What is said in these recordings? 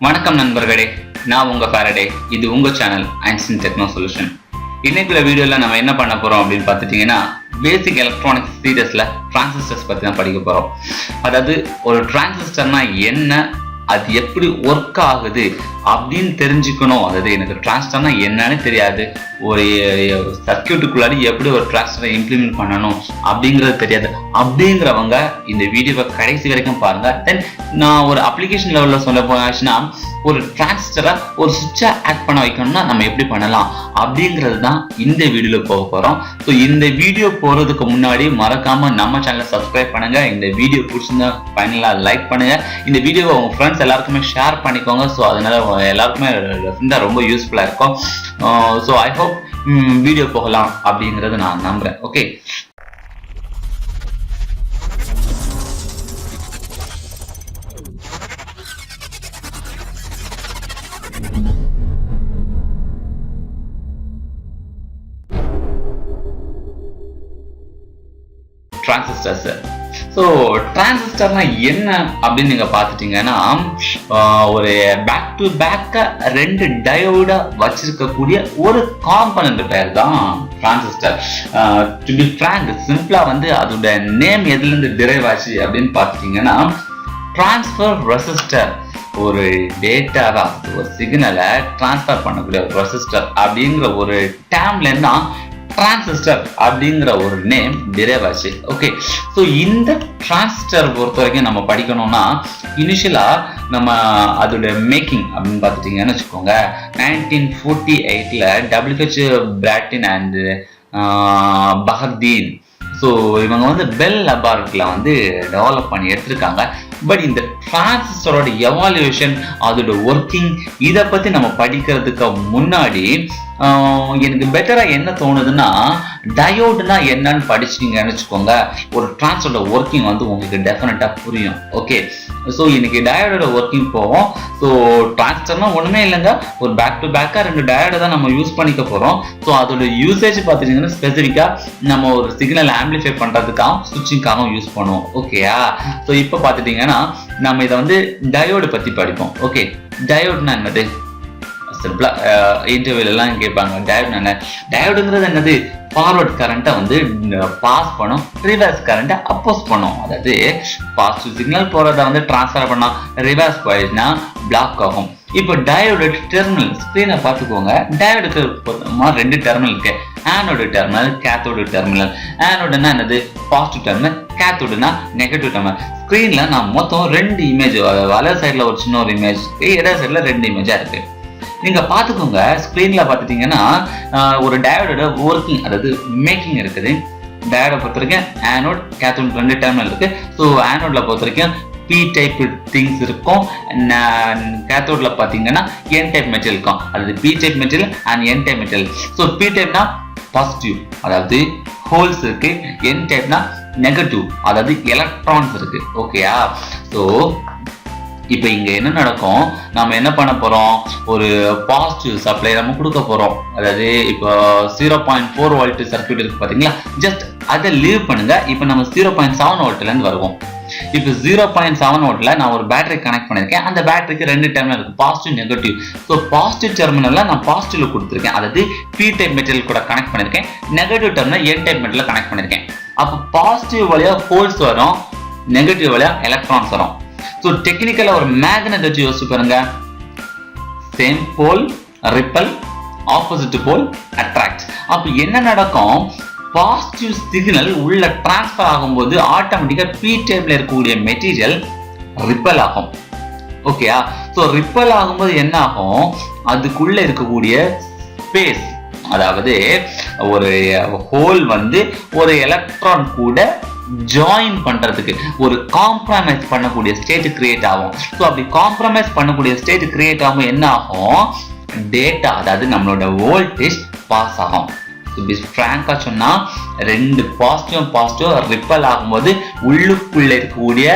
வணக்கம் நண்பர்களே, நான் உங்க ஃபாரடே. இது உங்க சேனல் ஐன்ஸ்டீன் டெக்னோ சொல்யூஷன். இன்னைக்குள்ள வீடியோல நம்ம என்ன பண்ண போறோம் அப்படின்னு பார்த்துட்டீங்கன்னா, பேசிக் எலக்ட்ரானிக்ஸ் சீரியஸ்ல டிரான்சிஸ்டர்ஸ் பத்தி தான் படிக்க போறோம். அதாவது ஒரு டிரான்சிஸ்டர்னா என்ன, அது எப்படி ஒர்க் ஆகுது அப்படின்னு தெரிஞ்சுக்கணும். அதாவது எனக்கு டிரான்சிஸ்டர்னா என்னன்னு தெரியாது, ஒரு சர்க்கியூட்டுக்குள்ளாடி எப்படி ஒரு டிரான்சிஸ்டரை இம்ப்ளிமெண்ட் பண்ணணும் அப்படிங்கிறது தெரியாது அப்படிங்கிறவங்க இந்த வீடியோவை கடைசி வரைக்கும் பாருங்க. தென் நான் ஒரு அப்ளிகேஷன் லெவலில் சொல்ல போச்சுன்னா, ஒரு டிரான்சிஸ்டரை ஒரு சுவிட்சை ஆட் பண்ண வைக்கணும்னா நம்ம எப்படி பண்ணலாம் அப்படிங்கிறது தான் இந்த வீடியோவில் போக போகிறோம். ஸோ இந்த வீடியோ போகிறதுக்கு முன்னாடி மறக்காம நம்ம சேனலை சப்ஸ்கிரைப் பண்ணுங்க. இந்த வீடியோ பிடிச்சிருந்தா ஃபைனலாக லைக் பண்ணுங்க. இந்த வீடியோவை உங்க ஃப்ரெண்ட்ஸ் எல்லாருக்குமே ஷேர் பண்ணிக்கோங்க. ஸோ அதனால எல்லாருக்குமே ரொம்ப யூஸ்ஃபுல்லாக இருக்கும். ஸோ ஐ ஹோப் வீடியோ போகலாம் அப்படிங்கிறது நான் நம்புறேன். Okay, transistors. ஸோ டிரான்சிஸ்டர்னா என்ன அப்படின்னு நீங்க பார்த்துட்டீங்கன்னா, ஒரு பேக் டு பேக்க ரெண்டு டயோட வச்சிருக்கக்கூடிய ஒரு காம்பனன்ட் பேர் தான் டிரான்சிஸ்டர். டு பி ஃப்ராங்க், சிம்பிளா அதோட நேம் எதுல இருந்து டிரைவ் ஆச்சு அப்படின்னு பார்த்துட்டீங்கன்னா, டிரான்ஸ்ஃபர் ரெசிஸ்டர். ஒரு டேட்டாவை, ஒரு சிக்னலை டிரான்ஸ்ஃபர் பண்ணக்கூடிய ஒரு ரெசிஸ்டர் அப்படிங்கிற ஒரு டேர்ம்ல இருந்தா டிரான்சிஸ்டர் அப்படிங்கிற ஒரு நேம் டிரைவ் ஆச்சு. ஓகே, ஸோ இந்த டிரான்சிஸ்டர் பொறுத்த வரைக்கும் நம்ம படிக்கணும்னா, இனிஷியலா நம்ம அதோட மேக்கிங் அப்படின்னு பார்த்துட்டீங்கன்னு வச்சுக்கோங்க, 1948ல WH பிராட்டின் அண்ட் பஹர்தீன், ஸோ இவங்க பெல் லெபார்ட்டரியில டெவலப் பண்ணி எடுத்திருக்காங்க. பட் இந்த டிரான்சிஸ்டரோட எவாலுவேஷன், அதோட ஒர்க்கிங், இதை பத்தி நம்ம படிக்கிறதுக்கு முன்னாடி எனக்கு பெட்டரா என்ன தோணுதுன்னா, டயோடுனா என்னன்னு படிச்சிட்டீங்கன்னு வச்சுக்கோங்க, ஒரு டிரான்சிஸ்டரோட ஒர்க்கிங் உங்களுக்கு டெஃபினட்டா புரியும். ஓகே, ஸோ இன்னைக்கு டயோடோட ஒர்க்கிங் போவோம். ஸோ டிரான்சிஸ்டர்னா ஒண்ணுமே இல்லைங்க, ஒரு பேக் டு பேக்கா ரெண்டு டயோட தான் நம்ம யூஸ் பண்ணிக்க போறோம். ஸோ அதோட யூசேஜ் பார்த்துட்டீங்கன்னா, ஸ்பெசிஃபிக்கா நம்ம ஒரு சிக்னல் ஆம்பிளிஃபை பண்றதுக்காகவும் ஸ்விட்சிங்காகவும் யூஸ் பண்ணுவோம். ஓகேயா? ஸோ இப்போ பார்த்துட்டீங்கன்னா நம்ம இதை டயோடு பத்தி படிப்போம். ஓகே, டயோடுனா என்னது? சிம்பிளா இன்டர்வியூல எல்லாம் கேட்பாங்க, டயோடு என்ன? டயோடுங்கிறது என்னது? ஃபார்வர்ட் கரண்ட்டை பாஸ் பண்ணும், ரிவர்ஸ் கரண்ட்டை அப்போஸ் பண்ணும். அதாவது பாசிட்டிவ் சிக்னல் போறதை டிரான்ஸ்ஃபர் பண்ணா, ரிவர்ஸ் போயிடுச்சுன்னா பிளாக் ஆகும். இப்போ டயோட டெர்மினல் ஸ்கிரீனை பார்த்துக்கோங்க. டயோடுக்கு ரெண்டு டெர்மினல் இருக்கு, ஆனோடு டெர்மினல், கேத்தோடு டெர்மினல். ஆனோடுனா என்னது? பாசிட்டிவ் டெர்மினல், கேத்தோடுனா நெகட்டிவ் டெர்மினல். ஸ்கிரீன்ல நான் மொத்தம் ரெண்டு இமேஜ், வலது சைட்ல ஒரு சின்ன ஒரு இமேஜ், இடது சைட்ல ரெண்டு இமேஜா இருக்கு. நீங்க பாத்துக்கோங்க, ஸ்கிரீன்ல பாத்துட்டீங்கன்னா ஒரு டயோடோட ஒர்க்கிங், அதாவது மேக்கிங் இருக்குது. டயோட பொறுத்த வரைக்கும் ஆனோட், கேத்தோட் ரெண்டு டெர்மினல் இருக்கு. ஸோ ஆனோட்ல பொறுத்த வரைக்கும் பி டைப் திங்ஸ் இருக்கும், கேத்தோட்ல பாத்தீங்கன்னா என் டைப் மெட்டீரியல் இருக்கும். அதாவது P type material and N type material. So P டைப்னா பாசிட்டிவ், அதாவது ஹோல்ஸ் இருக்கு. என் டைப்னா நெகட்டிவ், அதாவது எலக்ட்ரான்ஸ் இருக்கு. ஓகேயா? ஸோ இப்போ இங்க என்ன நடக்கும், நம்ம என்ன பண்ண போறோம், ஒரு பாசிட்டிவ் சப்ளை நம்ம கொடுக்க போறோம். அதாவது இப்போ 0.4 வோல்ட் சர்க்யூட் இருக்கு பாத்தீங்களா, ஜஸ்ட் அதை லீவ் பண்ணுங்க. இப்போ நம்ம 0.7 வோல்ட்ல இருந்து வருவோம். இப்போ 0.7 வோல்ட்ல நான் ஒரு பேட்டரி கனெக்ட் பண்ணிருக்கேன். அந்த பேட்டரிக்கு ரெண்டு டெர்மினல் இருக்கு, பாசிட்டிவ் நெகட்டிவ். ஸோ பாசிட்டிவ் டெர்மினல்ல நான் பாசிட்டிவ்ல கொடுத்துருக்கேன், அதாவது பி டைப் மெட்டீரியல் கூட கனெக்ட் பண்ணிருக்கேன். நெகட்டிவ் டெர்மினல் என் டைப் மெட்டீரியல் கனெக்ட் பண்ணிருக்கேன். அப்போ பாசிட்டிவ் வழியா ஹோல்ஸ் வரும், நெகட்டிவ் வழியா எலக்ட்ரான்ஸ் வரும். ஸோ டெக்னிக்கலா ஒரு மேக்னெட் வச்சு யோசிச்சு பாருங்க, சேம் போல் ரிப்பல், ஆப்போசிட் போல் அட்ராக்ட். அப்ப என்ன நடக்கும், பாசிட்டிவ் சிக்னல் உள்ள டிரான்ஸ்ஃபர் ஆகும்போது ஆட்டோமேட்டிக்கா பி டைப்ல இருக்கக்கூடிய மெட்டீரியல் ரிப்பல் ஆகும். ஓகேயா? ஸோ ரிப்பல் ஆகும்போது என்ன ஆகும், அதுக்குள்ள இருக்கக்கூடிய ஸ்பேஸ், அதாவது ஒரு ஹோல் ஒரு எலக்ட்ரான் கூட ஜாயின் பண்றதுக்கு ஒரு காம்ப்ரமைஸ் பண்ணக்கூடிய ஸ்டேட் கிரியேட் ஆகும். ஸோ அப்படி காம்ப்ரமைஸ் பண்ணக்கூடிய ஸ்டேட் கிரியேட் ஆகும் என்ன ஆகும், டேட்டா, அதாவது நம்மளோட வோல்டேஜ் பாஸ் ஆகும். ஃப்ராங்கா சொன்னா ரெண்டு பாசிட்டிவ் ரிப்பல் ஆகும்போது உள்ளுக்குள்ள இருக்கக்கூடிய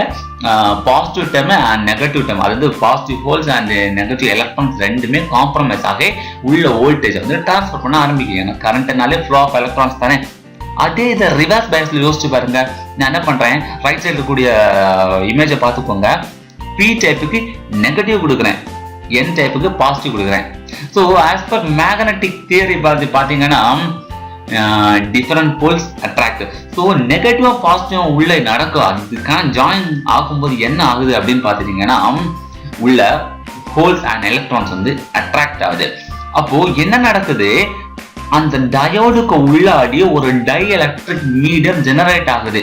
positive term and negative term, அதாவது positive holes and negative electrons ரெண்டுமே காம்ப்ரமைஸ் ஆகி உள்ள வோல்டேஜ் டிரான்ஸ்ஃபர் பண்ண ஆரம்பிக்கும். ஏன்னா கரண்ட்னாலே ஃப்ளோ ஆஃப் எலக்ட்ரான்ஸ் தானே. அதே இதை ரிவர்ஸ் பயஸ்ல யோசிச்சு பாருங்க. நான் என்ன பண்றேன், ரைட் சைடு இருக்கக்கூடிய இமேஜை பார்த்துக்கோங்க. பி டைப்புக்கு நெகட்டிவ் கொடுக்குறேன், என் டைப்புக்கு பாசிட்டிவ் கொடுக்குறேன். So as per magnetic theory பார்த்தீங்கன்னா டிஃபரண்ட் போல்ஸ் அட்ராக்ட். ஸோ நெகட்டிவா பாசிட்டிவா உள்ள நடக்கும். அதுக்கான ஜாயின் ஆகும்போது என்ன ஆகுது அப்படின்னு பார்த்துட்டீங்கன்னா உள்ள ஹோல்ஸ் அண்ட் எலக்ட்ரான்ஸ் வந்து அட்ராக்ட் ஆகுது. அப்போ என்ன நடக்குது, அந்த டயோடுக்கு உள்ளாடி ஒரு டை எலக்ட்ரிக் மீடியம் ஜெனரேட் ஆகுது.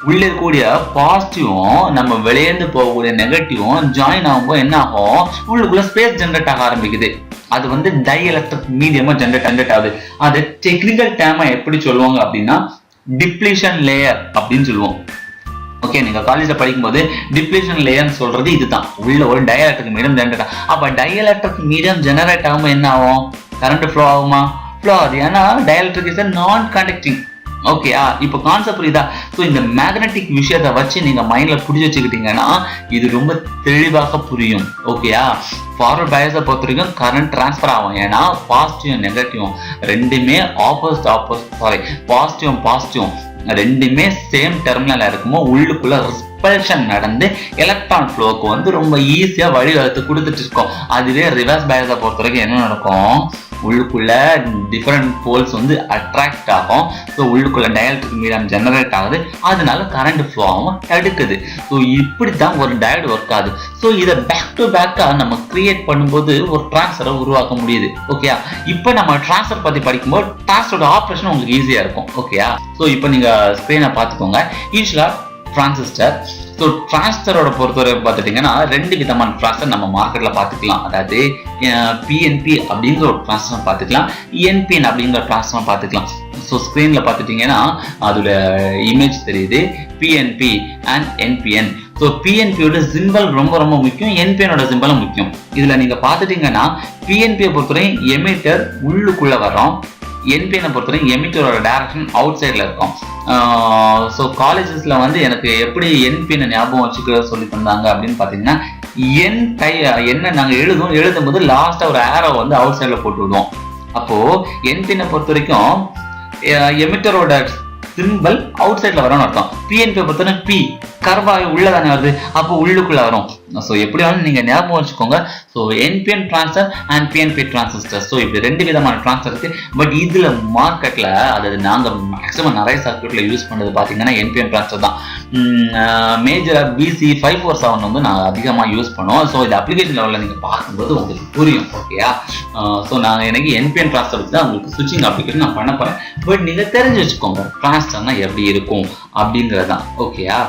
உள்ள இருக்கக்கூடிய பாசிட்டிவும் நம்ம வெளியேந்து போகக்கூடிய நெகட்டிவும் ஜாயின் ஆகும்போது என்ன ஆகும், உள்ளுக்குள்ள ஸ்பேஸ் ஜெனரேட் ஆக ஆரம்பிக்குது. அது வந்து டை எலக்ட்ரிக் மீடியமா ஜெனரேட் ஆகுது. அது டெக்னிக்கல் டேர்மா எப்படி சொல்லுவாங்க அப்படின்னா டிப்ளீஷன் லேயர் அப்படின்னு சொல்லுவோம். ஓகே, நீங்க காலேஜ்ல படிக்கும்போது டிப்ளீஷன் லேயர்னு சொல்றது இதுதான். உள்ள ஒரு டை எலக்ட்ரிக் மீடியம் ஜெனரேட் ஆகும். அப்ப டை எலக்ட்ரிக் மீடியம் ஜெனரேட் ஆகும்போது என்ன ஆகும், கரண்ட் ஃப்ளோ ஆகுமா? ஃப்ளோ ஆகுது. ஏன்னா டை எலக்ட்ரிக் இஸ் நான் கண்டக்டிங். ஓகேயா, இப்போ கான்செப்ட் புரியுதா? ஸோ இந்த மேக்னெட்டிக் விஷயத்தை வச்சு நீங்க மைண்ட்ல புரிஞ்சு வச்சுக்கிட்டீங்கன்னா இது ரொம்ப தெளிவாக புரியும். ஓகேயா, ஃபார்வர்ட் பயஸை பொறுத்த வரைக்கும் கரண்ட் டிரான்ஸ்ஃபர் ஆகும். ஏன்னா பாசிட்டிவ் நெகட்டிவ் ரெண்டுமே பாசிட்டிவ் ரெண்டுமே சேம் டெர்மினல் இருக்குமோ உள்ளுக்குள்ள ரிப்பல்ஷன் நடந்து எலக்ட்ரான் ஃப்ளோக்கு வந்து ரொம்ப ஈஸியா வழிவகுத்து கொடுத்துட்டு இருக்கோம். அதுவே ரிவர்ஸ் பயஸை பொறுத்த வரைக்கும் என்ன நடக்கும், உள்ளுக்குள்ள டிஃபரெண்ட் போல்ஸ் வந்து அட்ராக்ட் ஆகும். ஸோ உள்ளுக்குள்ள டயலக்ட்ரிக் மீடியம் ஜெனரேட் ஆகுது. அதனால கரண்ட் ஃப்ளோ ஆகும், தடுக்குது. ஸோ இப்படித்தான் ஒரு டயோடு ஒர்க் ஆகுது. ஸோ இதை பேக் டு பேக்கா நம்ம கிரியேட் பண்ணும்போது ஒரு டிரான்ஸ்ஃபரை உருவாக்க முடியுது. ஓகேயா, இப்போ நம்ம டிரான்ஸ்ஃபர் பத்தி படிக்கும்போது டிரான்ஸ்ஃபரோட ஆப்ரேஷன் உங்களுக்கு ஈஸியா இருக்கும். ஓகேயா, ஸோ இப்போ நீங்க ஸ்கிரீனை பார்த்துக்கோங்க. யூஸ்வலா டிரான்சிஸ்டர். ஸோ டிரான்சிஸ்டரோட பொறுத்தவரை பார்த்துட்டீங்கன்னா ரெண்டு விதமான டிரான்சிஸ்டர் நம்ம மார்க்கெட்ல பார்த்துக்கலாம். அதாவது பிஎன்பி அப்படிங்கிற ஒரு டிரான்சிஸ்டர் பார்த்துக்கலாம், என்பிஎன் அப்படிங்கிற டிரான்சிஸ்டர் பார்த்துக்கலாம். ஸோ ஸ்கிரீன்ல பார்த்துட்டீங்கன்னா அதோட இமேஜ் தெரியுது, பிஎன்பி அண்ட் என்பிஎன். ஸோ பிஎன்பியோட சிம்பிள் ரொம்ப ரொம்ப முக்கியம், என்பிஎனோட சிம்பிளும் முக்கியம். இதுல நீங்க பார்த்துட்டீங்கன்னா பிஎன்பியை பொறுத்தவரை எமிட்டர் உள்ளுக்குள்ள வரோம், என்பிஎனை பொறுத்தவரை எமிட்டரோட டைரக்ஷன் அவுட் சைட்ல இருக்கும். ஸோ காலேஜஸ்ல வந்து எனக்கு எப்படி என்பிஎனை ஞாபகம் வச்சுக்க சொல்லி தந்தாங்க அப்படின்னு பாத்தீங்கன்னா என்ன நாங்க எழுதும் போது லாஸ்டா ஒரு ஏரோ வந்து அவுட் சைட்ல போட்டு விடுவோம். அப்போ என்பிஎனை பொறுத்த வரைக்கும் எமிட்டரோட சிம்பிள் அவுட் சைட்ல வரும்னு அர்த்தம். பிஎன்பி பொறுத்தவரை பி கர்வாய் உள்ளதானே வருது, அப்போ உள்ளுக்குள்ள வரும். ஸோ எப்படி வேணும் நீங்க ஞாபகம் வச்சுக்கோங்க. So NPN transfer and PNB transistor. So இப்படி ரெண்டு விதமான டிரான்ஸ்ஃபர் இருக்கு. பட் இதுல மார்க்கெட்ல அதாவது நாங்க மேக்ஸிமம் நிறைய சர்க்யூட்ல யூஸ் பண்ணது பாத்தீங்கன்னா என்பிஎன் டிரான்ஸ்ஃபர் தான். மேஜரா BC 547 வந்து நான் அதிகமா யூஸ் பண்ணுவோம். ஸோ இது அப்ளிகேஷன் லெவல்ல நீங்க பார்க்கும்போது உங்களுக்கு புரியும். ஓகேயா, ஸோ நான் எனக்கு என்பிஎன் டிரான்ஸ்ஃபர் தான் உங்களுக்கு சுவிட்சிங் அப்ளிகேஷன் நான் பண்ண போறேன். பட் நீங்க தெரிஞ்சு வச்சுக்கோங்க டிரான்ஸ்ஃபர்னா எப்படி இருக்கும் அப்படிங்கறதான். ஓகேயா,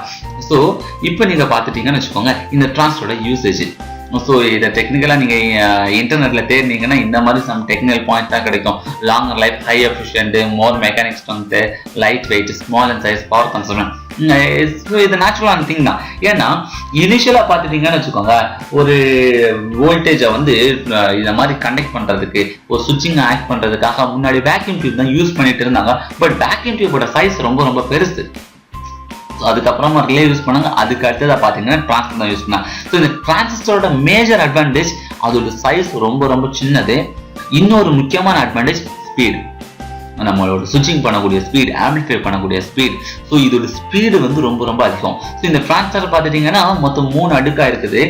ஸோ இப்போ நீங்க பாத்துட்டீங்கன்னு வச்சுக்கோங்க இந்த டிரான்ஸ்ஃபரோட யூசேஜ். ஸோ இதை டெக்னிக்கலா நீங்க இன்டர்நெட்ல தேடினீங்கன்னா இந்த மாதிரி சம் டெக்னிக்கல் பாயிண்ட் தான் கிடைக்கும். Longer life, high efficient, more mechanic strength, light weight, small and size, power consumption. இது நேச்சுரலான திங் தான். ஏன்னா இனிஷியலா பாத்துட்டீங்கன்னு வச்சுக்கோங்க ஒரு வோல்டேஜை வந்து இந்த மாதிரி கண்டக்ட் பண்றதுக்கு ஒரு சுவிட்சிங் ஆக்ட் பண்றதுக்காக முன்னாடி வேக்யூம் டியூப் தான் யூஸ் பண்ணிட்டு இருந்தாங்க. பட் வேக்யூம் டியூபோட சைஸ் ரொம்ப ரொம்ப பெருசு. அதுக்கப்புறமா ரிலே யூஸ் பண்ணாங்க. அதுக்கு அடுத்ததா பாத்தீங்கன்னா டிரான்சிஸ்டர் தான் யூஸ் பண்ணாங்க. ஸோ இந்த டிரான்சிஸ்டரோட மேஜர் அட்வான்டேஜ் அதோட சைஸ் ரொம்ப ரொம்ப சின்னது. இன்னொரு முக்கியமான அட்வான்டேஜ் ஸ்பீடு. நம்மளோட சுவிட்சிங் பண்ணக்கூடிய ஸ்பீட், ஆம்பிளிஃபை பண்ணக்கூடிய ஸ்பீட். ஸோ இதோட ஸ்பீடு வந்து ரொம்ப ரொம்ப அதிகம். ஸோ இந்த டிரான்சிஸ்டர் பார்த்துட்டீங்கன்னா மொத்தம் 3 அடுக்கா இருக்குது.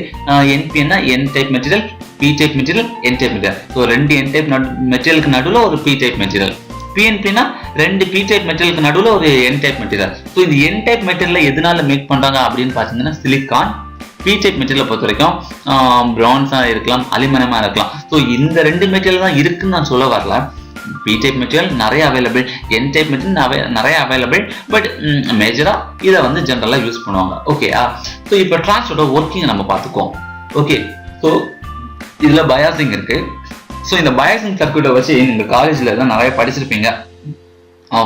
என்பிஎன்னா N type material, P type material, N type material. So ரெண்டு என் டைப் மெட்டீரியலுக்கு நடுவில் ஒரு பி டைப் மெட்டீரியல். பிஎன்பினா ரெண்டு பி டைப் மெட்டீரியலுக்கு நடுவில் ஒரு என் டைப் மெட்டீரியல். ஸோ இந்த என் டைப் மெட்டீரியல் எதனால மேக் பண்றாங்க அப்படின்னு பார்த்தீங்கன்னா சிலிக்கான். பி டைப் மெட்டீரியலை பொறுத்த வரைக்கும் பிரான்ஸா இருக்கலாம், அலுமினியமா இருக்கலாம். ஸோ இந்த ரெண்டு மெட்டீரியல் தான் இருக்குன்னு நான் சொல்ல வரல. பி டைப் மெட்டீரியல் நிறைய அவைலபிள், என் டைப் மெட்டீரியல் நிறைய அவைலபிள். பட் மேஜரா இதை வந்து ஜென்ரலா யூஸ் பண்ணுவாங்க. ஓகேயா, ஸோ இப்போ டிரான்ஸ்ஃபரோட ஒர்க்கிங் நம்ம பார்த்துக்கோம். ஓகே, ஸோ இதுல பயாசிங் இருக்கு. ஸோ இந்த பயாசிங் சர்க்யூட்டை வச்சு நீங்க காலேஜ்ல தான் நிறைய படிச்சிருப்பீங்க.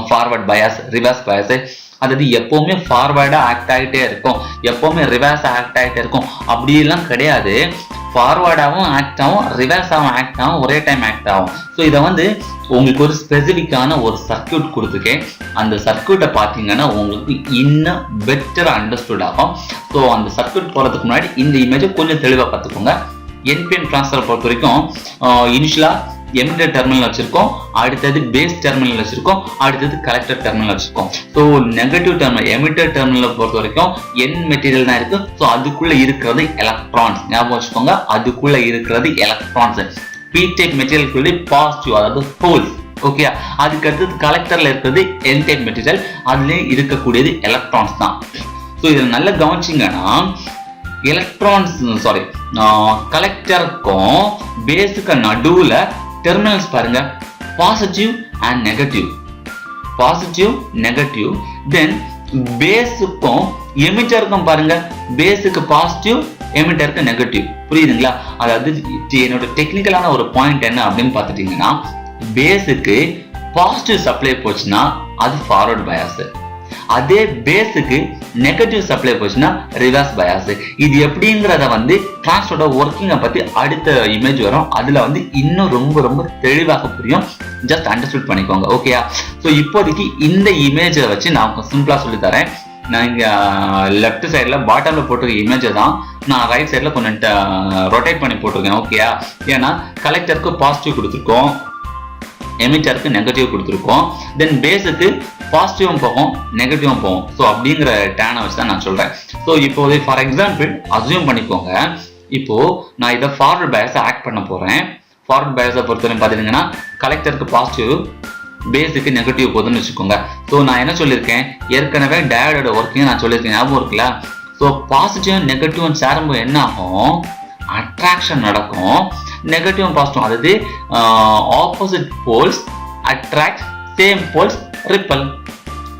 Forward bias, reverse bias. அதாவது எப்பவுமே ஃபார்வர்டா ஆக்ட் ஆகிட்டே இருக்கும், எப்பவுமே ரிவர்ஸ் ஆக்ட் ஆகிட்டே இருக்கும் அப்படிலாம் கிடையாது. ஃபார்வர்டாகவும் ஆக்ட் ஆகும், ரிவர்ஸாகவும் ஆக்ட் ஆகும், ஒரே டைம் ஆக்ட் ஆகும். ஸோ இதை வந்து உங்களுக்கு ஒரு ஸ்பெசிஃபிக்கான ஒரு சர்க்யூட் கொடுத்துருக்கேன். அந்த சர்க்யூட்டை பார்த்தீங்கன்னா உங்களுக்கு இன்னும் பெட்டர் அண்டர்ஸ்டுட் ஆகும். ஸோ அந்த சர்க்யூட் போகிறதுக்கு முன்னாடி இந்த இமேஜை கொஞ்சம் தெளிவாக பார்த்துக்கோங்க. என்பிஎன் டிரான்ஸ்ஃபர் பொறுத்த வரைக்கும் இனிஷியலா எமிட்டர் டெர்மினல் வச்சிருக்கோம், அடுத்தது பேஸ் டெர்மினல் வச்சிருக்கோம், அடுத்தது கலெக்டர் டெர்மினல் வச்சிருக்கோம். ஸோ நெகட்டிவ் டெர்மினல் எமிட்டர் டெர்மினலை பொறுத்த வரைக்கும் என் மெட்டீரியல் தான் இருக்கு. ஸோ அதுக்குள்ள இருக்கிறது எலக்ட்ரான்ஸ், ஞாபகம் வச்சுக்கோங்க, அதுக்குள்ள இருக்கிறது electrons. P type material positive, அதாவது ஹோல்ஸ். ஓகே, அதுக்கு அடுத்தது கலெக்டர்ல இருக்கிறது என் டைப் மெட்டீரியல், அதுல இருக்கக்கூடியது எலக்ட்ரான்ஸ் தான். ஸோ இதில் நல்லா கவனிச்சிங்கன்னா எலக்ட்ரான்ஸ் கலெக்டருக்கும் பேஸுக்கு நடுவுல டெர்மினல்ஸ் பாருங்க, positive and negative, positive negative. Then பேஸுக்கும் எமிட்டருக்கும் பாருங்க, பேஸுக்கு பாசிட்டிவ், எமிட்டருக்கு நெகட்டிவ். புரியுதுங்களா? அதாவது என்னோட டெக்னிக்கலான ஒரு பாயிண்ட் என்ன அப்படின்னு பார்த்துட்டீங்கன்னா, பேஸுக்கு பாசிட்டிவ் சப்ளை போச்சுன்னா அது ஃபார்வர்ட் பயாஸ், அதே பேஸுக்கு நெகட்டிவ் சப்ளை போச்சுன்னா ரிவர்ஸ் பயாஸ். இது எப்படிங்கிறத டிரான்ஸ்டரோட ஒர்க்கிங்கை பத்தி அடுத்த இமேஜ் வரும், அதுல இன்னும் ரொம்ப ரொம்ப தெளிவாக புரியும். ஜஸ்ட் அண்டர்ஸ்டுட் பண்ணிக்கோங்க. ஓகேயா? ஸோ இப்போதைக்கு இந்த இமேஜை வச்சு நான் சிம்பிளா சொல்லி தரேன். நான் இங்க லெஃப்ட் சைட்ல பாட்டம்ல போட்டிருக்க இமேஜை தான் நான் ரைட் சைட்ல கொஞ்சம் ரொட்டேட் பண்ணி போட்டிருக்கேன். ஓகேயா? ஏன்னா கலெக்டருக்கு பாசிட்டிவ் கொடுத்துருக்கோம், எமிட்டருக்கு நெகட்டிவ் கொடுத்துருக்கோம், தென் பேஸுக்கு பாசிட்டிவும் போகும், நெகட்டிவும் போகும். ஸோ அப்படிங்கிற டேனை வச்சு தான் நான் சொல்றேன். ஸோ இப்போ ஃபார் எக்ஸாம்பிள் அசியூம் பண்ணிக்கோங்க, இப்போ நான் இதை ஃபார்வர்ட் பயாஸை ஆக்ட் பண்ண போறேன். ஃபார்வர்ட் பயாஸை பொறுத்தவரை பார்த்துட்டீங்கன்னா கலெக்டருக்கு பாசிட்டிவ், பேஸுக்கு நெகட்டிவ் போகுதுன்னு வச்சுக்கோங்க. ஸோ நான் என்ன சொல்லியிருக்கேன், ஏற்கனவே டயோடோட ஒர்க்கிங் நான் சொல்லியிருக்கேன், ஞாபகம் இருக்குல்ல? ஸோ பாசிட்டிவ் நெகட்டிவ் சேரும்போது என்ன ஆகும், அட்ராக்ஷன் நடக்கும். நெகட்டிவ் பாசிட்டிவ், அதாவது opposite poles attract, same poles repel.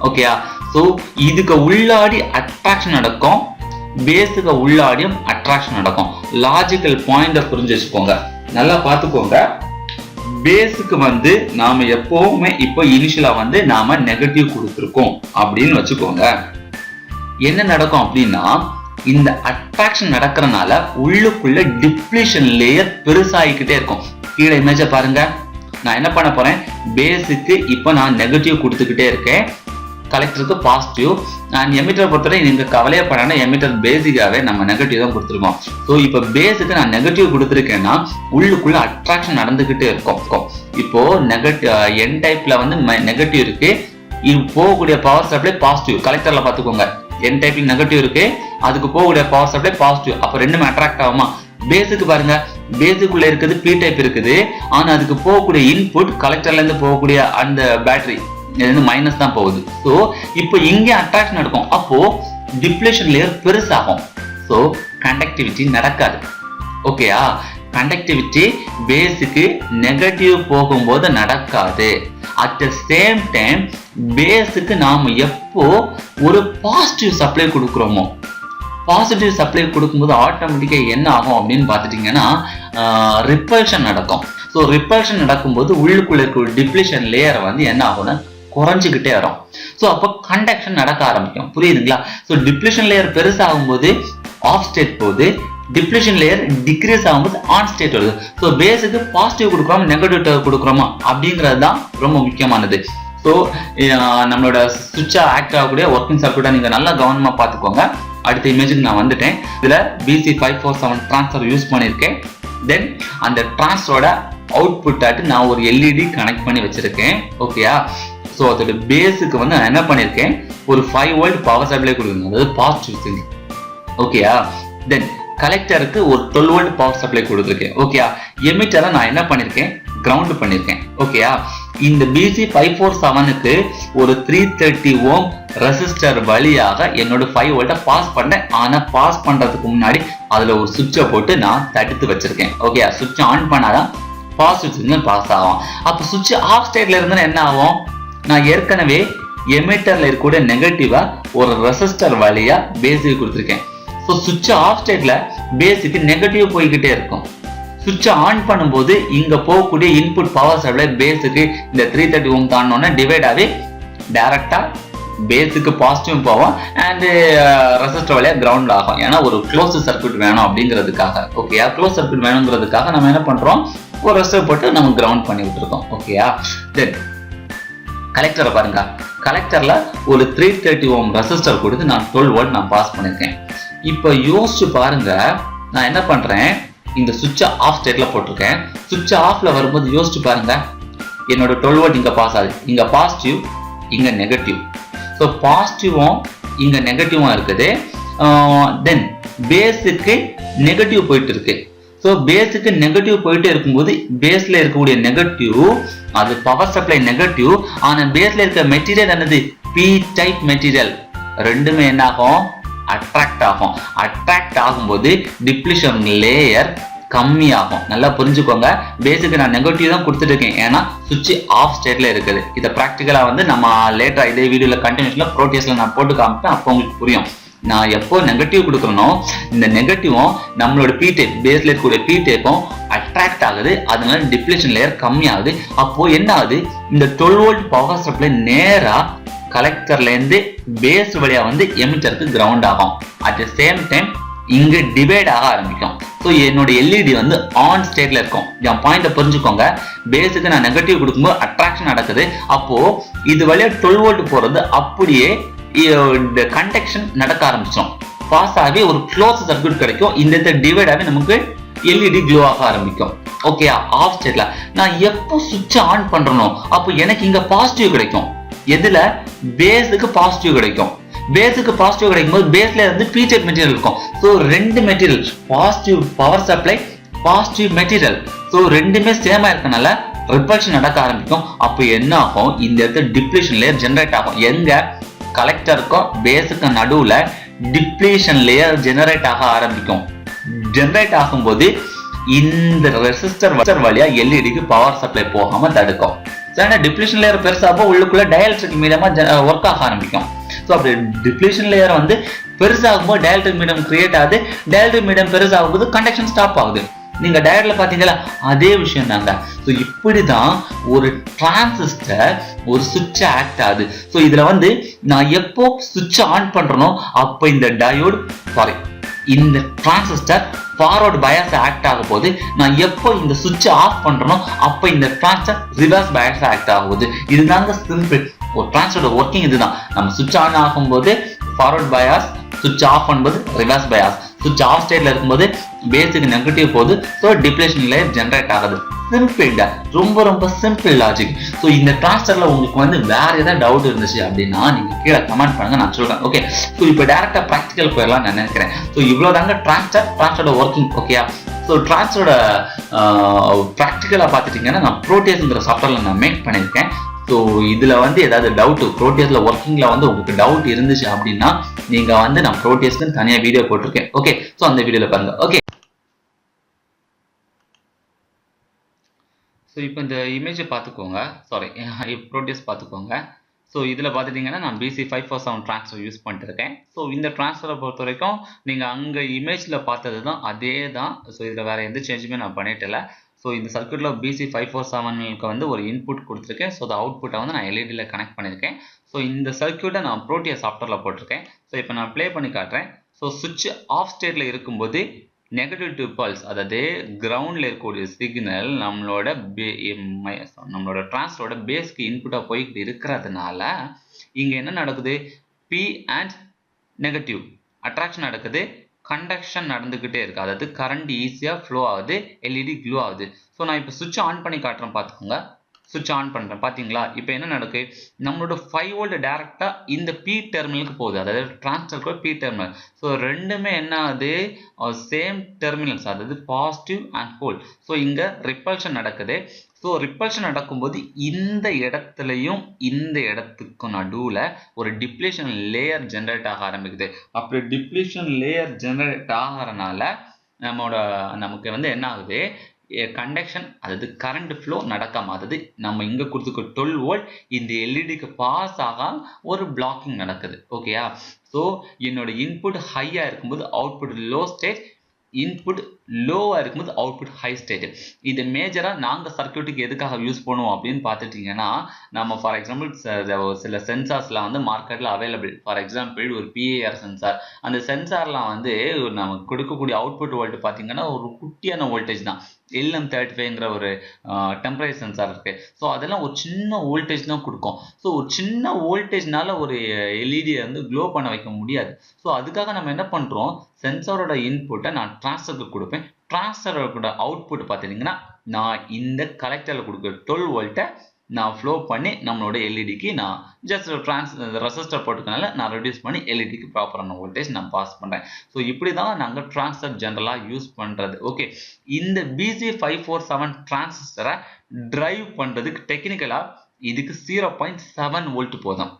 ஓகேயா? ஸோ இதுக்கு உள்ளாடி அட்ராக்ஷன் நடக்கும், பேஸுக்கு உள்ளாடியும் அட்ராக்ஷன் நடக்கும். லாஜிக்கல் பாயிண்ட புரிஞ்சு வச்சுக்கோங்க, நல்லா பார்த்துக்கோங்க. பேஸுக்கு நாம எப்பவுமே இப்போ இனிஷியலா நாம நெகட்டிவ் கொடுத்துருக்கோம் அப்படின்னு வச்சுக்கோங்க. என்ன நடக்கும் அப்படின்னா, இந்த அட்ராக்ஷன் நடக்கிறனால உள்ளுக்குள்ள டிப்ளீஷன் லேயர் பெருசாகிக்கிட்டே இருக்கும். கீழே இமேஜ பாருங்க, நான் என்ன பண்ண போறேன், பேஸுக்கு இப்போ நான் நெகட்டிவ் கொடுத்துக்கிட்டே இருக்கேன், கலெக்டருக்கு பாசிட்டிவ். நான் எமிட்டர் பொறுத்தவரை நீங்க கவலையப்படாம எமிட்டர் பேசிக்காவே நம்ம நெகட்டிவ் தான் கொடுத்துருக்கோம். ஸோ இப்போ பேஸுக்கு நான் நெகட்டிவ் கொடுத்துருக்கேன்னா உள்ளுக்குள்ள அட்ராக்ஷன் நடந்துகிட்டே இருக்கும். இப்போ நெகட்டிவ் என் டைப்ல நெகட்டிவ் இருக்கு, இது போகக்கூடிய பவர் சப்ளை பாசிட்டிவ். கலெக்டர்ல பாத்துக்கோங்க, என் டைப்ல நெகட்டிவ் இருக்கு, அதுக்கு போகக்கூடிய பவர் சப்ளை பாசிட்டிவ். அப்ப ரெண்டுமே அட்ராக்ட் ஆகுமா? பேஸுக்கு பாருங்க, பேஸுக்குள்ள இருக்குது பி டைப் இருக்குது, ஆனா அதுக்கு போகக்கூடிய இன்புட் கலெக்டர்ல இருந்து போகக்கூடிய அந்த பேட்டரி மைனஸ் தான் போகுது. ஸோ இப்போ இங்கே அட்ராக்ஷன் நடக்கும், அப்போ டிப்ளேஷன் லேயர் பெருசாகும். ஸோ கண்டக்டிவிட்டி நடக்காது. ஓகேயா? கண்டக்டிவிட்டி பேஸுக்கு நெகட்டிவ் போகும்போது நடக்காது. அட் த சேம் டைம் பேஸுக்கு நாம எப்போ ஒரு பாசிட்டிவ் சப்ளை கொடுக்குறோமோ, பாசிட்டிவ் சப்ளை கொடுக்கும்போது ஆட்டோமேட்டிக்கா என்ன ஆகும் அப்படின்னு பார்த்துட்டீங்கன்னா ரிப்பல்ஷன் நடக்கும். ஸோ ரிப்பல்ஷன் நடக்கும்போது உள்ளுக்குள்ள இருக்கிற டிப்ளேஷன் லேயரை என்ன ஆகும்னா குறைஞ்சிக்கிட்டே வரும். ஸோ அப்போ கண்டக்ஷன் நடக்க ஆரம்பிக்கும். புரியுதுங்களா? ஸோ டிப்ளேஷன் லேயர் பெருசாகும் போது ஆஃப் ஸ்டேட் போகுது, டிப்ளேஷன் லேயர் டிக்ரீஸ் ஆகும்போது ஆன் ஸ்டேட் வருது. ஸோ பேஸுக்கு பாசிட்டிவ் கொடுக்குறோமா நெகட்டிவ் கொடுக்குறோமா அப்படிங்கிறது தான் ரொம்ப முக்கியமானது. ஸோ நம்மளோட சுவிட்சா ஆக்ட் ஆகக்கூடிய ஒர்க்கிங் சர்க்யூட்டை நீங்க நல்லா கவனமா பார்த்துக்கோங்க. அடுத்த இமேஜுக்கு நான் வந்துட்டேன். இதுல BC547 டிரான்ஸ்ஃபர் யூஸ் பண்ணியிருக்கேன். தென் அந்த டிரான்ஸ்ஃபரோட அவுட்புட் ஆட்டு நான் ஒரு LED கனெக்ட் பண்ணி வச்சிருக்கேன். ஓகேயா? ஸோ அதோட பேஸுக்கு நான் என்ன பண்ணியிருக்கேன், ஒரு 5 வோல்ட் பவர் சப்ளை கொடுக்கணும், அதாவது பாசிட்டிவ் சிக்னல். ஓகேயா? தென் கலெக்டருக்கு ஒரு 12 வோல்ட் பவர் சப்ளை கொடுத்துருக்கேன். ஓகேயா? எமிட்டரை நான் என்ன பண்ணியிருக்கேன், கிரவுண்ட் பண்ணியிருக்கேன். ஓகேயா? இந்த BC547க்கு ஒரு 330 ஓம் ரெசிஸ்டர் வழியாக என்னோட 5 வோல்ட்டை பாஸ் பண்ணேன். ஆனா பாஸ் பண்றதுக்கு முன்னாடி அதுல ஒரு சுவிட்சை போட்டு நான் தடுத்து வச்சிருக்கேன். ஓகேயா? சுவிட்ச் ஆன் பண்ணாதான் பாசிட்டிவ் சிக்னல் பாஸ் ஆகும். அப்ப சுவிட்ச் ஆஃப் ஸ்டேட்ல இருந்தா என்ன ஆகும், நான் ஏற்கனவே எமிட்டர்ல இருக்கக்கூடிய நெகட்டிவா ஒரு ரெசிஸ்டர் வழியா பேஸுக்கு கொடுத்துருக்கேன். ஸோ சுவிட்ச் ஆஃப் ஸ்டேட்ல பேஸுக்கு நெகட்டிவ் போய்கிட்டே இருக்கும். சுவிட்ச் ஆன் பண்ணும்போது இங்க போகக்கூடிய இன்புட் பவர் சப்ளை பேஸுக்கு இந்த 330 ஓம் தாண்டோன்னா டிவைட் ஆகி டைரக்டா பேஸுக்கு பாசிட்டிவ் போவோம் அண்ட் ரெசிஸ்டர் வழியா கிரவுண்ட் ஆகும். ஏன்னா ஒரு க்ளோஸ் சர்க்யூட் வேணும் அப்படிங்கிறதுக்காக. ஓகேயா? க்ளோஸ் சர்க்யூட் வேணுங்கிறதுக்காக நம்ம என்ன பண்றோம், ஒரு ரெசிஸ்டர் போட்டு நம்ம கிரவுண்ட் பண்ணி விட்டுருக்கோம். ஓகேயா? தென் கலெக்டரை பாருங்க, கலெக்டர்ல ஒரு 330 ஓம் ரெசிஸ்டர் கொடுத்து நான் 12 வோல்ட் நான் பாஸ் பண்ணிருக்கேன். இப்போ யோசிச்சு பாருங்க, நான் என்ன பண்றேன், இந்த சுவிட்சை ஆஃப் ஸ்டேட்ல போட்டிருக்கேன். சுவிட்ச் ஆஃப்ல வரும்போது யோசிச்சு பாருங்க, என்னோட 12 வோல்ட் இங்க பாஸ் ஆகுது, இங்க பாசிட்டிவ் இங்க நெகட்டிவ். ஸோ பாசிட்டிவும் இங்க நெகட்டிவும் இருக்குது. தென் பேஸுக்கு நெகட்டிவ் போயிட்டு இருக்கு. ஸோ பேஸுக்கு நெகட்டிவ் போயிட்டே இருக்கும்போது பேஸ்ல இருக்கக்கூடிய நெகட்டிவ் அது பவர் சப்ளை நெகட்டிவ், ஆனா பேஸ்ல இருக்க மெட்டீரியல் என்னது பி டைப் மெட்டீரியல். ரெண்டுமே என்ன ஆகும், அட்ராக்ட் ஆகும். அட்ராக்ட் ஆகும்போது டிப்ளிஷன் லேயர் கம்மியாகும். நல்லா புரிஞ்சுக்கோங்க, பேஸுக்கு நான் நெகட்டிவ் தான் கொடுத்துட்டு இருக்கேன், ஏன்னா சுவிட்ச் ஆஃப் ஸ்டேட்ல இருக்குது. இதை ப்ராக்டிக்கலா வந்து நம்ம லேட்டரா இதே வீடியோல கண்டினியூஸ்ல ப்ரோட்டியஸ்ல நான் போட்டு காமிப்பேன், அப்போ உங்களுக்கு புரியும். நான் எப்போ நெகட்டிவ் கொடுக்கறனோ இந்த நெகட்டிவும் நம்மளோட பி டைப் பேஸ்ல இருக்கக்கூடிய பி டைப்பும் அட்ராக்ட் ஆகுது, அதனால டிப்ளிஷன் லேயர் கம்மி ஆகுது. அப்போ என்ன ஆகுது, இந்த 12 வோல்ட் பவர் சப்ளை நேரா கலெக்டர்ல இருந்து பேஸ் வழியா வந்து எமிட்டருக்கு கிரவுண்ட் ஆகும். அட் த சேம் டைம் இங்க டிவைட் ஆக ஆரம்பிக்கும். ஸோ என்னோட எல்இடி வந்து ஆன் ஸ்டேட்ல இருக்கும். என் பாயிண்ட புரிஞ்சுக்கோங்க, பேஸுக்கு நான் நெகட்டிவ் கொடுக்கும்போது அட்ராக்ஷன் நடக்குது. அப்போ இது வழியா 12 வோல்ட் போறது அப்படியே கண்டக்ஷன் நடக்க ஆரம்பிச்சோம், பாஸ் ஆகி ஒரு க்ளோஸ் சர்க்யூட் கிடைக்கும். இந்த டிவைட் ஆகி நமக்கு எல்இடி க்ளோ ஆக ஆரம்பிக்கும். ஓகே, ஆஃப் ஸ்டேட்ல நான் எப்போ சுவிட்ச் ஆன் பண்றனோ அப்போ எனக்கு இங்க பாசிட்டிவ் கிடைக்கும். எதுல, பேஸுக்கு பாசிட்டிவ் கிடைக்கும். பேஸுக்கு பாசிட்டிவ் கிடைக்கும் போது பேஸ்ல இருந்து பி டைப் மெட்டீரியல் இருக்கும். ஸோ ரெண்டு material positive power supply positive material, so ரெண்டுமே சேமா இருக்கனால ரிப்பல்ஷன் நடக்க ஆரம்பிக்கும். அப்போ என்ன ஆகும், இந்த இடத்துல டிப்ளீஷன் லேயர் ஜெனரேட் ஆகும். எங்க, கலெக்டருக்கும் பேஸுக்கும் நடுவுல டிப்ளீஷன் லேயர் ஜெனரேட் ஆக ஆரம்பிக்கும். ஜெனரேட் ஆகும்போது இந்த ரெசிஸ்டர் வழியா எல்இடிக்கு பவர் சப்ளை போகாம தடுக்கும். டிப்ளீஷன் லேயர் பெருசாக உள்ளுக்குள்ள டயலக்ட்ரிக் மீடியமா ஒர்க் ஆக ஆரம்பிக்கும். ஸோ அப்படி டிப்ளீஷன் லேயர் வந்து பெருசாகும் போது டயலக்ட்ரிக் மீடியம் கிரியேட் ஆகுது. டயலக்ட்ரிக் மீடியம் பெருசாகும் போது கண்டக்ஷன் ஸ்டாப் ஆகுது. நீங்க டயர்ல பாத்தீங்களா, அதே விஷயம் தாங்க. ஸோ இப்படிதான் ஒரு டிரான்சிஸ்டர் ஒரு சுவிட்ச் ஆக்ட் ஆகுது. ஸோ இதுல வந்து நான் எப்போ சுவிட்ச் ஆன் பண்றனோ அப்ப இந்த டயோடு இந்த டிரான்சிஸ்டர் ஃபார்வர்ட் பயாஸ் ஆக்ட் ஆக போது, நான் எப்போ இந்த சுவிட்ச் ஆஃப் பண்றனோ அப்ப இந்த டிரான்சிஸ்டர் ரிவர்ஸ் பயாஸ் ஆக்ட் ஆகுது. இதுதாங்க சிம்பிள். ஒரு டிரான்சிஸ்டரோட ஒர்க்கிங் இதுதான். நம்ம சுவிட்ச் ஆன் ஆகும்போது ஃபார்வர்ட் பயாஸ், சுவிட்ச் ஆஃப் பண்ணும்போது ரிவர்ஸ் பயாஸ். சுவிட்ச் ஆஃப் ஸ்டேட்ல இருக்கும்போது பேஸுக்கு நெகட்டிவ் போகுது, ஸோ டிப்ளீஷன் லேயர் ஜெனரேட் ஆகுது. சிம்பிள், ரொம்ப ரொம்ப சிம்பிள் லாஜிக். ஸோ இந்த டிரான்சிஸ்டர்ல உங்களுக்கு வந்து வேற ஏதாவது டவுட் இருந்துச்சு அப்படின்னா நீங்க கீழே கமெண்ட் பண்ணுங்க, நான் சொல்றேன். ஓகே, ஸோ இப்போ டேரக்டா ப்ராக்டிக்கல் போயிடலாம் நான் நினைக்கிறேன். ஸோ இவ்வளவுதாங்க டிரான்சிஸ்டரோட ஒர்க்கிங். ஓகே, ஸோ டிரான்சிஸ்டரோட ப்ராக்டிக்கலா பார்த்துட்டீங்கன்னா நான் ப்ரோட்டியஸ்ங்கிற சாஃப்ட்வேர்ல நான் மேக் பண்ணியிருக்கேன். ஸோ இதுல வந்து ஏதாவது டவுட் ப்ரோட்டியஸ்ல ஒர்க்கிங்ல வந்து உங்களுக்கு டவுட் இருந்துச்சு அப்படின்னா நீங்க வந்து நான் ப்ரோட்டியஸ்க்கு தனியா வீடியோ போட்டிருக்கேன். ஓகே, ஸோ அந்த வீடியோல பாருங்க. ஓகே, ஸோ இப்போ இந்த இமேஜை பார்த்துக்கோங்க, சாரி ப்ரோட்டியஸ் பார்த்துக்கோங்க. ஸோ இதில் பார்த்துட்டிங்கன்னா நான் BC547 டிரான்ஸ்ஃபர் யூஸ் பண்ணிட்டு இருக்கேன். ஸோ இந்த டிரான்ஸ்ஃபரை பொறுத்த வரைக்கும் நீங்கள் அங்கே இமேஜில் பார்த்தது தான் அதே தான். ஸோ இதில் வேறு எந்த சேஞ்சுமே நான் பண்ணிட்டு இல்லை. ஸோ இந்த சர்க்யூட்டில் BC547க்கு வந்து ஒரு இன்புட் கொடுத்துருக்கேன். ஸோ அந்த அவுட்புட்டை வந்து நான் எல்இடியில் கனெக்ட் பண்ணியிருக்கேன். ஸோ இந்த சர்க்யூட்டை நான் ப்ரோட்டியஸ் சாஃப்ட்வேரில் போட்டிருக்கேன். ஸோ இப்போ நான் ப்ளே பண்ணி காட்டுறேன். ஸோ சுவிட்ச் ஆஃப் ஸ்டேட்டில் இருக்கும்போது நெகட்டிவ் டு பல்ஸ், அதாவது கிரவுண்டில் இருக்கக்கூடிய சிக்னல் நம்மளோட டிரான்ஸ்டரோட பேஸ்க்கு இன்புட்டாக போய்கிட்டு இருக்கிறதுனால இங்கே என்ன நடக்குது, பி அண்ட் நெகட்டிவ் அட்ராக்ஷன் நடக்குது, கண்டக்ஷன் நடந்துகிட்டே இருக்கு, அதாவது கரண்ட் ஈஸியாக ஃப்ளோ ஆகுது, எல்இடி க்ளோ ஆகுது. ஸோ நான் இப்போ சுவிட்ச் ஆன் பண்ணி காட்டுறேன், பார்த்துக்கோங்க. சுவிட்ச் ஆன் பண்ணுறேன், பார்த்தீங்களா? இப்போ என்ன நடக்கு, நம்மளோட 5 வோல்ட் டேரெக்டாக இந்த பி டெர்மினலுக்கு போகுது, அதாவது டிரான்சிஸ்டர் பி டெர்மினல். ஸோ ரெண்டுமே என்ன ஆகுது, சேம் டெர்மினல்ஸ், அதாவது பாசிட்டிவ் அண்ட் ஹோல். ஸோ இங்கே ரிப்பல்ஷன் நடக்குது. ஸோ ரிப்பல்ஷன் நடக்கும்போது இந்த இடத்துலையும் இந்த இடத்துக்கும் நடுவில் ஒரு டிப்ளீஷன் லேயர் ஜென்ரேட் ஆக ஆரம்பிக்குது. அப்படி டிப்ளீஷன் லேயர் ஜென்ரேட் ஆகிறனால நமக்கு வந்து என்ன ஆகுது, கண்டக்ஷன், அதாவது கரண்ட் ஃப்ளோ நடக்காம, அதாவது நம்ம இங்க கொடுத்துக்க 12 வோல்ட் இந்த எல்இடிக்கு பாஸ் ஆக ஒரு பிளாக்கிங் நடக்குது. ஓகேயா? ஸோ என்னோட இன்புட் ஹையா இருக்கும்போது அவுட்புட் லோ ஸ்டேட், இன்புட் லோவா இருக்கும்போது அவுட்புட் ஹை ஸ்டேட். இது மேஜரா நாங்க சர்க்யூட்டுக்கு எதுக்காக யூஸ் பண்ணுவோம் அப்படின்னு பார்த்துட்டீங்கன்னா, நம்ம ஃபார் எக்ஸாம்பிள் சில சென்சார்ஸ்லாம் வந்து மார்க்கெட்ல அவைலபிள். ஃபார் எக்ஸாம்பிள் ஒரு பிஏஆர் சென்சார், அந்த சென்சார்லாம் வந்து நமக்கு கொடுக்கக்கூடிய அவுட்புட் வோல்ட் பார்த்தீங்கன்னா ஒரு குட்டியான வோல்டேஜ் தான். LM35ங்கிற ஒரு டெம்பரேச்சர் சென்சார் இருக்கு. ஸோ அதெல்லாம் ஒரு சின்ன வோல்டேஜ் தான் கொடுக்கும். ஸோ ஒரு சின்ன வோல்டேஜ்னால ஒரு எல்இடியை வந்து க்ளோ பண்ண வைக்க முடியாது. ஸோ அதுக்காக நம்ம என்ன பண்றோம், சென்சாரோட இன்புட்டை நான் டிரான்சிஸ்டருக்கு கொடுப்பேன். டிரான்சிஸ்டரோட அவுட்புட் பார்த்தீங்கன்னா நான் இந்த கலெக்டரில் கொடுக்குற 12 வோல்ட்டை நான் ஃப்ளோ பண்ணி நம்மளோட எல்இடிக்கு நான் ஜஸ்ட் ரெசிஸ்டர் போட்டுக்கனால நான் ரெடியூஸ் பண்ணி எல்இடிக்கு ப்ராப்பரான வோல்டேஜ் நான் பாஸ் பண்ணுறேன். ஸோ இப்படி தான் நாங்கள் டிரான்சிஸ்டர் ஜென்ரலாக யூஸ் பண்ணுறது. ஓகே, இந்த BC547 டிரான்சிஸ்டரை டிரைவ் பண்ணுறதுக்கு டெக்னிக்கலாக இதுக்கு 0.7 வோல்ட் போதும்.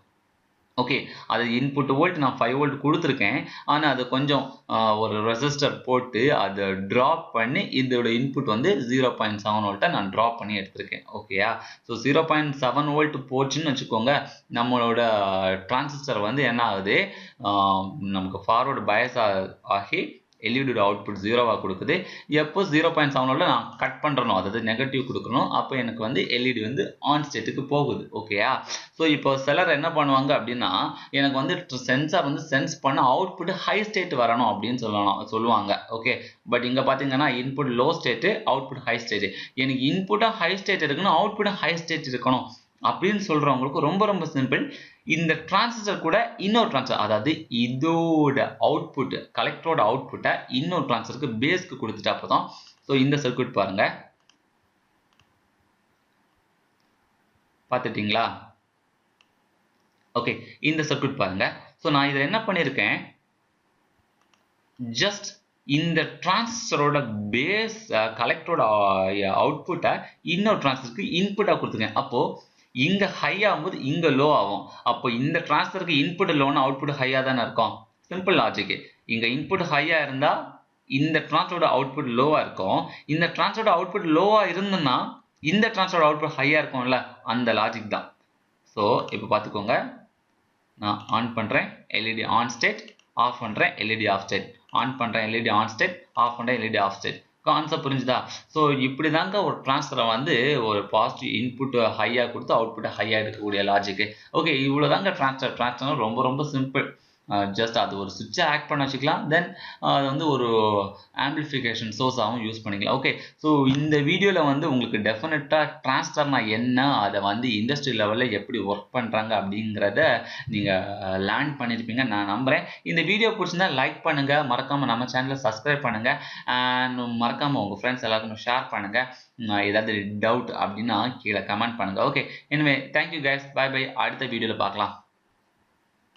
ஓகே, அது இன்புட் வோல்ட் நான் 5 வோல்ட் கொடுத்துருக்கேன். ஆனால் அது கொஞ்சம் ஒரு ரெசிஸ்டர் போட்டு அதை ட்ராப் பண்ணி இதோட இன்புட் வந்து 0.7 வோல்ட்டை நான் ட்ராப் பண்ணி எடுத்திருக்கேன். ஓகேயா, ஸோ 0.7 வோல்ட் போச்சுன்னு வச்சுக்கோங்க, நம்மளோட டிரான்சிஸ்டர் வந்து என்ன ஆகுது, நமக்கு ஃபார்வர்டு பயஸ் ஆகி எல்இடியோட அவுட்புட் 0வாக கொடுக்குது. எப்போ 0.7 நான் கட் பண்ணுறனோ, அதாவது நெகட்டிவ் கொடுக்கணும், அப்போ எனக்கு வந்து எல்இடி வந்து ஆன் ஸ்டேட்டுக்கு போகுது. ஓகேயா, ஸோ இப்போ சிலர் என்ன பண்ணுவாங்க அப்படின்னா, எனக்கு வந்து சென்சார் வந்து சென்ஸ் பண்ண அவுட்புட் ஹை ஸ்டேட் வரணும் அப்படின்னு சொல்லுவாங்க. ஓகே, பட் இங்கே பார்த்தீங்கன்னா input low state, output high state. எனக்கு இன்புட்டாக ஹை ஸ்டேட் இருக்கணும், அவுட்புட்டாக ஹை ஸ்டேட் இருக்கணும் அப்படின்னு சொல்கிறவங்களுக்கு ரொம்ப ரொம்ப சிம்பிள். இந்த டிரான்சிஸ்டர் கூட இன்னொரு டிரான்சிஸ்டர், அதாவது இதோட அவுட்புட் கலெக்டரோட அவுட்புட்டை இன்னொரு டிரான்சிஸ்டருக்கு பேஸ்க்கு கொடுத்துட்டா போதும். ஸோ இந்த சர்க்யூட் பாருங்க, பார்த்துட்டீங்களா? ஓகே, இந்த சர்க்யூட் பாருங்க. ஸோ நான் இதை என்ன பண்ணியிருக்கேன், ஜஸ்ட் இந்த டிரான்சிஸ்டரோட பேஸ் கலெக்டரோட அவுட்புட்டை இன்னொரு டிரான்சிஸ்டருக்கு இன்புட்டாக கொடுத்துருக்கேன். அப்போது இங்கே ஹை ஆகும்போது இங்கே லோ ஆகும். அப்போ இந்த டிரான்சிஸ்டருக்கு இன்புட் லோன்னு அவுட்புட் ஹையாக தானே இருக்கும். Simple logic. இங்கே இன்புட் ஹையாக இருந்தால் இந்த டிரான்சிஸ்டரோட அவுட்புட் லோவாக இருக்கும். இந்த டிரான்சிஸ்டரோட அவுட்புட் லோவாக இருந்ததுன்னா இந்த டிரான்சிஸ்டரோட அவுட்புட் ஹையாக இருக்கும்ல, அந்த லாஜிக் தான். ஸோ இப்போ பார்த்துக்கோங்க, நான் ஆன் பண்ணுறேன் எல்இடி ஆன் ஸ்டேட், ஆஃப் பண்ணுறேன் எல்இடி ஆஃப் ஸ்டேட், ஆன் பண்ணுறேன் எல்இடி ஆன் ஸ்டேட், ஆஃப் பண்ணுறேன் எல்இடி ஆஃப் ஸ்டேட். கான்செப்ட் புரிஞ்சுதா? ஸோ இப்படி தாங்க ஒரு டிரான்சிஸ்டரை வந்து ஒரு பாசிட்டிவ் இன்புட் ஹையாக கொடுத்து அவுட்புட் ஹையாக எடுக்கக்கூடிய லாஜிக்கு. ஓகே, இவ்வளோ தாங்க டிரான்சிஸ்டர் ரொம்ப ரொம்ப சிம்பிள். ஜஸ்ட் அது ஒரு சுவிட்சை ஆக்ட் பண்ண வச்சுக்கலாம், தென் அது வந்து ஒரு ஆம்பிளிஃபிகேஷன் சோர்ஸாகவும் யூஸ் பண்ணிக்கலாம். ஓகே, ஸோ இந்த வீடியோவில் வந்து உங்களுக்கு டெஃபினட்டாக டிரான்சிஸ்டர்னா என்ன, அதை வந்து இண்டஸ்ட்ரி லெவலில் எப்படி ஒர்க் பண்ணுறாங்க அப்படிங்கிறத நீங்கள் லேர்ன் பண்ணியிருப்பீங்க நான் நம்புகிறேன். இந்த வீடியோ பிடிச்சிருந்தா லைக் பண்ணுங்கள், மறக்காமல் நம்ம சேனலை சப்ஸ்கிரைப் பண்ணுங்கள், அண்ட் மறக்காமல் உங்கள் ஃப்ரெண்ட்ஸ் எல்லாருக்கும் ஷேர் பண்ணுங்கள். ஏதாவது டவுட் அப்படின்னா கீழே கமெண்ட் பண்ணுங்கள். Okay, anyway thank you guys, bye bye, அடுத்த வீடியோவில் பார்க்கலாம்.